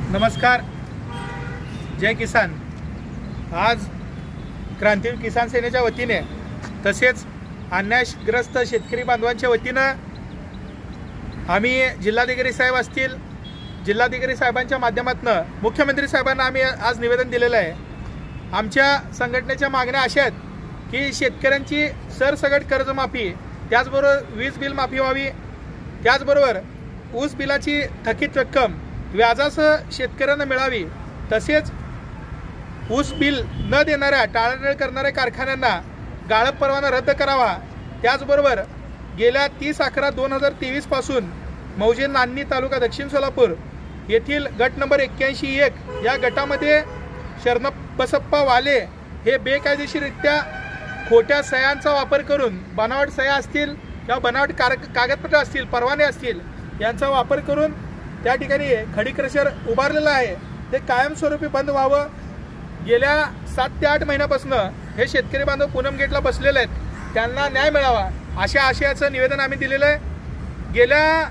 नमस्कार, जय किसान। आज क्रांतीवीर किसान सेनेच्या वतीने तसेच अन्यायग्रस्त शेतकरी बांधवांच्या वतीनं आम्ही जिल्हाधिकारी साहेब असतील, जिल्हाधिकारी साहेबांच्या माध्यमातून मुख्यमंत्री साहेबांना आम्ही आज निवेदन दिलेलं आहे। आमच्या संघटनेच्या मागण्या अशा आहेत की शेतकऱ्यांची सरसकट कर्जमाफी, त्याचबरोबर वीज बिल माफी व्हावी, त्याचबरोबर ऊस बिलाची थकीत रक्कम व्याजासह शेतकऱ्यांना मिळावी, तसेच ऊस बिल न देणाऱ्या टाळाटाळ करणाऱ्या कारखान्यांना गाळप परवाना रद्द करावा। त्याचबरोबर गेल्या 30/11/2023 पासून मौजे नान्नी तालुका दक्षिण सोलापूर येथील गट नंबर 81 या गटामध्ये शरणबसप्पा वाले हे बेकायदेशीररित्या खोट्या सह्यांचा वापर करून बनावट सह्या असतील किंवा बनावट कागदपत्र असतील, परवाने असतील यांचा वापर करून त्या ठिकाणी खडी क्रशर उभारलेला आहे, ते कायमस्वरूपी बंद व्हावं। गेल्या 7 ते 8 महिन्यापासून हे शेतकरी बांधव पूनम गेटला बसलेले आहेत, त्यांना न्याय मिळावा अशा आशयाचं निवेदन आम्ही दिलेलं आहे। गेल्या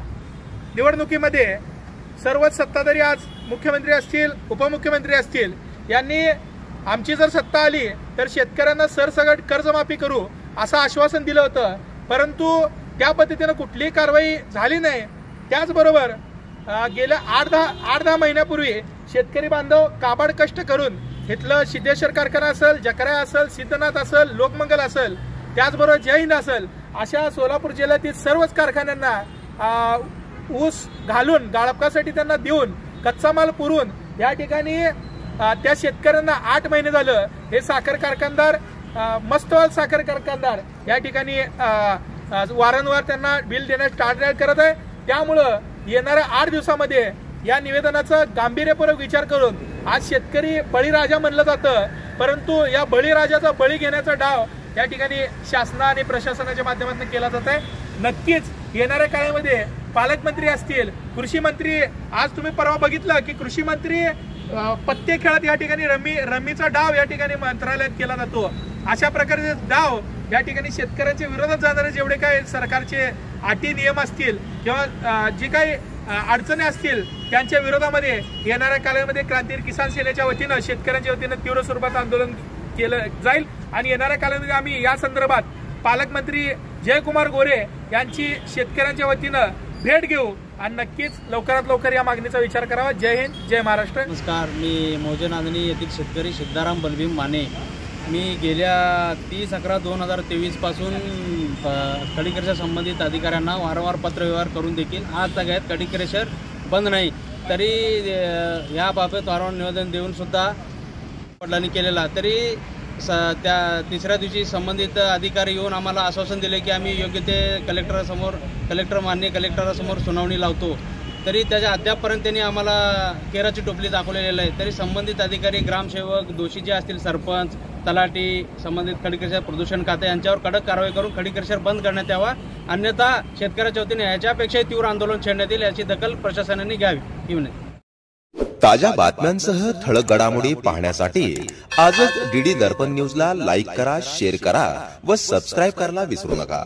निवडणुकीमध्ये सर्वच सत्ताधारी, आज मुख्यमंत्री असतील, उपमुख्यमंत्री असतील, यांनी आमची जर सत्ता आली तर शेतकऱ्यांना सरसकट कर्जमाफी करू असं आश्वासन दिलं होतं, परंतु त्या पद्धतीनं कुठलीही कारवाई झाली नाही। त्याचबरोबर गेल्या 8-10 महिन्यापूर्वी शेतकरी बांधव काबाड कष्ट करून इथलं सिद्धेश्वर कारखाना असेल, जकराया असेल, सिद्धनाथ असेल, लोकमंगल असेल, त्याचबरोबर जय हिंद असेल, अशा सोलापूर जिल्ह्यातील सर्वच कारखान्यांना ऊस घालून गाळपासाठी त्यांना देऊन कच्चा माल पुरवून या ठिकाणी त्या शेतकऱ्यांना 8 महिने झालं हे साखर कारखानदार, मस्तवाल साखर कारखानदार या ठिकाणी वारंवार त्यांना बिल देण्यास टाळाटाळ करत आहे। त्यामुळं येणाऱ्या 8 दिवसामध्ये या निवेदनाचा गांभीर्यपूर्वक विचार करून आज शेतकरी बळीराजा म्हणलं जातं, परंतु या बळीराजाचा बळी घेण्याचा डाव या ठिकाणी शासना आणि प्रशासनाच्या माध्यमातून केला जात आहे। नक्कीच येणाऱ्या काळामध्ये पालकमंत्री असतील, कृषी मंत्री, आज तुम्ही परवा बघितलं की कृषी मंत्री पत्ते खेळत या ठिकाणी रम्मीचा डाव या ठिकाणी मंत्रालयात केला जातो। अशा प्रकारचे डाव या ठिकाणी शेतकऱ्यांच्या विरोधात जाणारे जेवढे काही सरकारचे अटी नियम असतील किंवा जी काही अडचणी असतील त्यांच्या विरोधामध्ये येणाऱ्या काळामध्ये क्रांतीवीर किसान सेनेच्या वतीनं, शेतकऱ्यांच्या वतीनं तीव्र स्वरूपात आंदोलन केलं जाईल आणि येणाऱ्या काळामध्ये आम्ही या संदर्भात पालकमंत्री जयकुमार गोरे यांची शेतकऱ्यांच्या वतीनं भेट घेऊ आणि नक्कीच लवकरात लवकर या मागणीचा विचार करावा। जय हिंद, जय महाराष्ट्र। नमस्कार, मी मौजे नांदणी येथील शेतकरी सिद्धाराम बलभीम माने। मी गेल्या 30/11/2023 पासून खडी क्रशर संबंधित अधिकाऱ्यांना वारंवार पत्रव्यवहार करून देखील आज तागायत खडी क्रशर बंद नाही, तरी याबाबत वारंवार निवेदन देऊन सुद्धा वडिलांनी केलेला, तरी त्या तिसऱ्या दिवशी संबंधित अधिकारी येऊन आम्हाला आश्वासन दिले की आम्ही योग्य ते माननीय कलेक्टरासमोर सुनावणी लावतो, तरी त्याच्या अद्यापपर्यंत त्यांनी आम्हाला केराची टोपली दाखवलेली आहे। तरी संबंधित अधिकारी, ग्रामसेवक, दोषी जे असतील, सरपंच, तलाठी, संबंधित खडी क्रशर प्रदूषण खाते यांच्यावर कडक कारवाई करून खडी क्रशर बंद करण्यात यावा, अन्यथा शेतकऱ्याच्या वतीने याच्यापेक्षाही तीव्र आंदोलन छेडण्यात येईल, याची दखल प्रशासनाने घ्यावी ही विनंती। ताज्या बातम्यांसह ठळक घडामोडी पाहण्यासाठी आजच डीडी दर्पण न्यूजला लाईक करा, शेअर करा व सबस्क्राईब करायला विसरू नका।